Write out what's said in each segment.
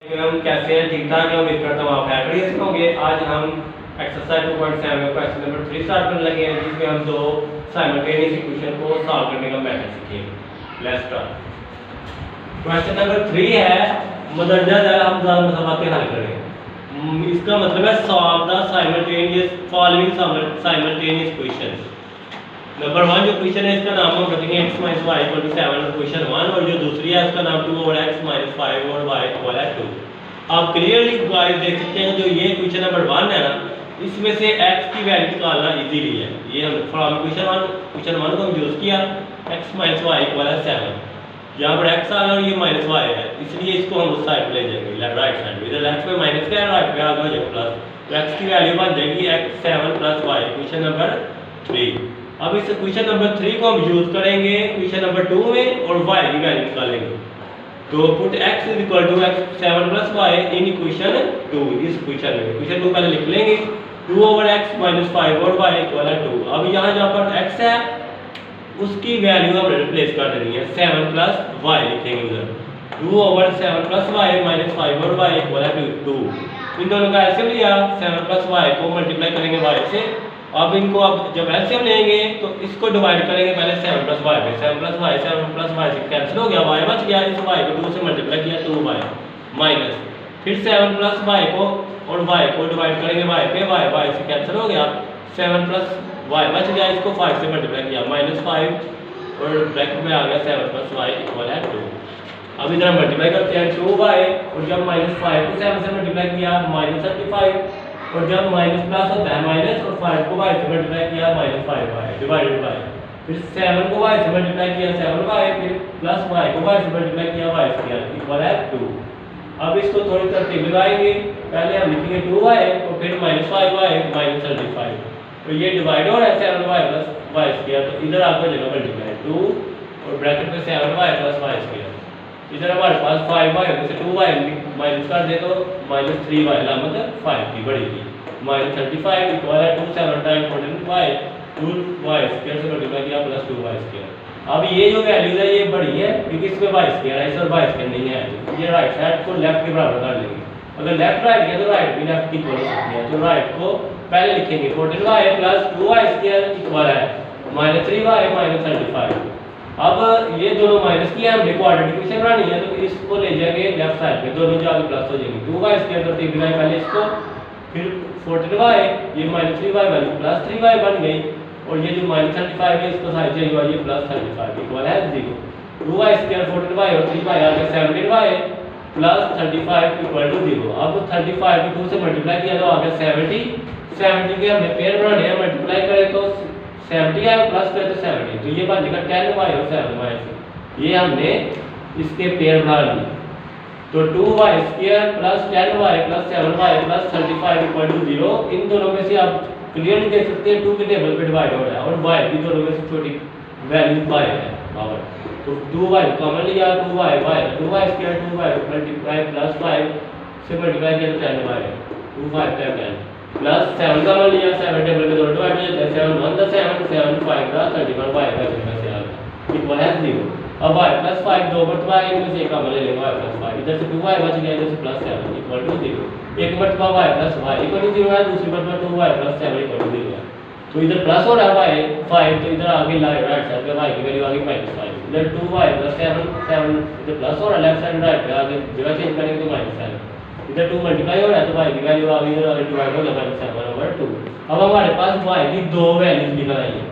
हम कैसे हैं, ठीक ठाक है। उम्मीद करता हूँ आप हैप्पी होंगे। आज हम एक्सरसाइज 2.7 में क्वेश्चन नंबर 3 स्टार्ट करने लगे हैं, जिसमें हम दो साइमल्टेनियस इक्वेशन को सॉल्व करने का मेथड सीखेंगे। Let's start. क्वेश्चन नंबर 3 है मदरजा दर हम मसाबातें हल करें। इसका मतलब है solve the simultaneous following simultaneous questions. Number 1 जो क्वेश्चन है इसका नाम हम रखेंगे x - y = 7 क्वेश्चन 1, और जो दूसरी है उसका नाम 2 over x - 5 और y = 2। आप क्लियरली गाइस देख सकते हैं जो ये क्वेश्चन नंबर 1 है ना, इसमें से x की वैल्यू निकालना इजीली है। ये हम फ्रॉम क्वेश्चन 1 को हम यूज किया x - y = 7। यहाँ पर x आ रहा है और ये -y है, इसलिए इसको हम उस साइड ले जाएंगे, राइट साइड। इधर लेफ्ट पे माइनस का है, राइट पे आगे हो जाएगा प्लस, तो x की वैल्यू बन जाएगी x 7 + y, क्वेश्चन नंबर 3। अब इस क्वेश्चन नंबर 3 को हम यूज करेंगे क्वेश्चन नंबर 2 में और y की वैल्यू निकालेंगे। तो put x = x 7 + y in equation 2। इस क्वेश्चन में क्वेश्चन 2 पहले लिख लेंगे 2 over x - 5 और y = 2। अब यहाँ जहाँ पर x है उसकी वैल्यू हम रिप्लेस कर देनी है, 7 + y लिखेंगे उधर। 2 over 7 + y - 5 और y = 2। इन दोनों का एलसीएम लिया, 7 + y को मल्टीप्लाई करेंगे y से। अब इनको अब जब एलसीएम लेंगे तो इसको डिवाइड करेंगे पहले 7 + y पे। 7 + y से कैंसिल हो गया, y बच गया। इस y को 2 से मल्टीप्लाई किया 2y माइनस, फिर 7 + y को और y को डिवाइड करेंगे y पे, y से कैंसिल हो गया। 7 + y बच गया, इसको 5 से मल्टीप्लाई किया -5 और ब्रैकेट में आ गया 7 + y = 2। अब इधर मल्टीप्लाई करते हैं 2y, और जब -5 को 7 से मल्टीप्लाई किया -35, और जब माइनस प्लस होता है माइनस, और 5 को y से मल्टीप्लाई किया -5y डिवाइडेड बाय, फिर 7 को y से मल्टीप्लाई किया 7y, फिर प्लस y को y से मल्टीप्लाई किया y = 2। अब इसको थोड़ी तरतीब लगाएंगे, पहले हम लिखेंगे 2y और फिर -5y -35, तो ये डिवाइड हो रहा है 7y + y², तो इधर आपको जगह मल्टीप्लाई 2 और ब्रैकेट में 7y + y²। इधर हमारे पास 5y में से 2y माइनस कर दे तो -3y लामत 5 की बढ़ेगी, -35 = 2 7 टाइम 14y 2y² से मल्टीप्लाई किया प्लस 2y²। अब ये जो वैल्यूज है ये बड़ी है क्योंकि इसमें y² है, इस और y² नहीं है, ये राइट साइड को लेफ्ट के बराबर कर लेंगे। अगर लेफ्ट राइट है तो राइट भी लेफ्ट की इक्वल हो सकती है, तो राइट को पहले लिखेंगे 14y + 2y² = -3y -35। अब ये दोनों माइनस किया हमने, क्वाड्रेटिक इक्वेशन बनानी है, तो इसको ले जाएंगे लेफ्ट साइड पे, दोनों जाके प्लस हो जाएंगे। 2y² तरतीब लगाई पहले इसको, फिर 14y, ये -3y वैल्यू +3y बन गई, और ये जो -35 है इसको साइड चेंज हुआ, ये +35 = 0। 2y² 14y और 3y आ गया 17y +35 = 0। अब 35 को 2 से मल्टीप्लाई किया तो आ गया 70 के हमने पेयर बनाने हैं, मल्टीप्लाई करें तो 70 आया प्लस करें तो 70, तो ये बन जाएगा 10y और 7y से। ये हमने इसके पेयर बना लिए, तो 2y² + 10y + 7y + 35 = 0। इन दोनों में से आप क्लियरली देख सकते हैं 2 के टेबल पे डिवाइड हो रहा है, और y भी दोनों में से छोटी वैल्यू y है पावर, तो 2y कॉमन लिया, 2y 2y² 2y multiply plus 5 से मल्टीप्लाई किया तो 10y 2 5 10 प्लस 7 का मान लिया, 7 टेबल में दोनों डिवाइड हो जाता है, 7 1 + 7 7 5 का 31 y का जगह से आ गया = 0। अब y + 5 दो मरतबा इनमें से एक का ले लेंगे y + 5, इधर से 2y बच गया, इधर से +7 = 0। एक मरतबा y + y = 0 है, दूसरी मरतबा 2y + 7 = 0 है, तो इधर प्लस हो रहा है y 5, तो इधर आगे राइट साइड पे y की वैल्यू आ गई -5, इधर 2y + 7 इधर प्लस हो रहा है, लेफ्ट साइड राइट पे आगे जगह चेंज करेंगे तो -7, इधर 2 मल्टीप्लाई हो रहा है तो y की वैल्यू आ गई, इधर आगे डिवाइड हो गया -7/2। अब हमारे पास y की दो वैल्यूज निकल आई है।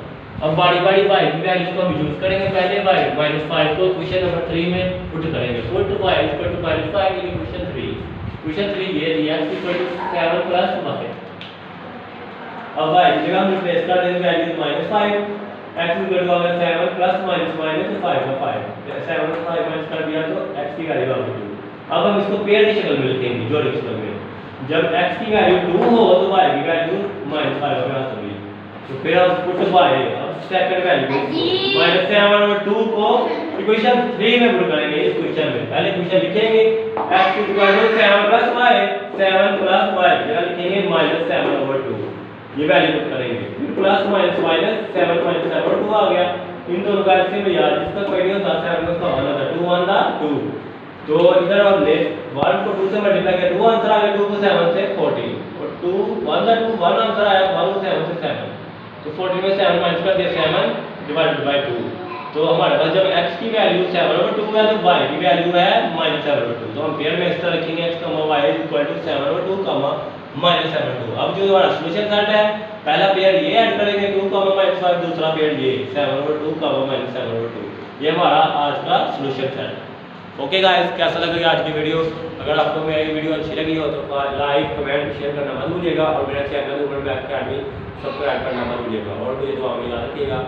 अब बारी बारी y की वैल्यूज को हम यूज करेंगे, पहले y -5 को क्वेश्चन नंबर 3 में पुट करेंगे, पुट y = -5 इन क्वेश्चन 3। क्वेश्चन 3 ये दिया x = 7 + y। अब y की जगह हम रिप्लेस कर देंगे वैल्यूज -5, x = 7 + -5 का 5, 7 में 5 माइनस कर दिया तो x की वैल्यू आ गई 2। अब हम इसको पेयर की शक्ल में लिखेंगे, जोड़ी की शक्ल में। जब x की वैल्यू 2 हो तो y की वैल्यू -5 के पास होगी, तो फिर हम पुट y, अब सेकंड वैल्यू -7/2 को इक्वेशन 3 में पुट करेंगे। इस क्वेश्चन में पहले क्वेश्चन लिखेंगे x = 7 + y, 7 + y जगह लिखेंगे -7/2, ये वैल्यू पुट करेंगे, फिर प्लस माइनस माइनस 7 - 7/2 आ गया। इन दोनों का एलसीएम यार इसका कोई नहीं होता, 7 का 1 होता है, 2 1 2, तो इधर हमने 1 को 2 से मल्टीप्लाई किया, 2 आंसर आ गया, 2 को 7 से 14 और 2 1 आंसर आया, 1 को 7 से 7। तो 14 में 7 माइनस कर दिया, 7 डिवाइडेड बाय 2। तो हमारे पास जब x की वैल्यू 7/2 है तो y की वैल्यू है -7/2। तो हम पेयर में इस तरह लिखेंगे x, y = 7/2, -7/2। अब जो हमारा सॉल्यूशन सेट है, पहला पेयर ये ऐड करेंगे 2, -5, दूसरा पेयर ये 7/2, -7/2। ये हमारा आज का सॉल्यूशन सेट है। ओके गाइस, कैसा लगा आज की वीडियो? अगर आपको मेरी वीडियो अच्छी लगी हो तो लाइक, कमेंट, शेयर करना मत भूलिएगा और मेरा चैनल ऊपर बैक अकेडमी सब्सक्राइब करना मत भूलिएगा और मुझे दुआ में याद रखिएगा।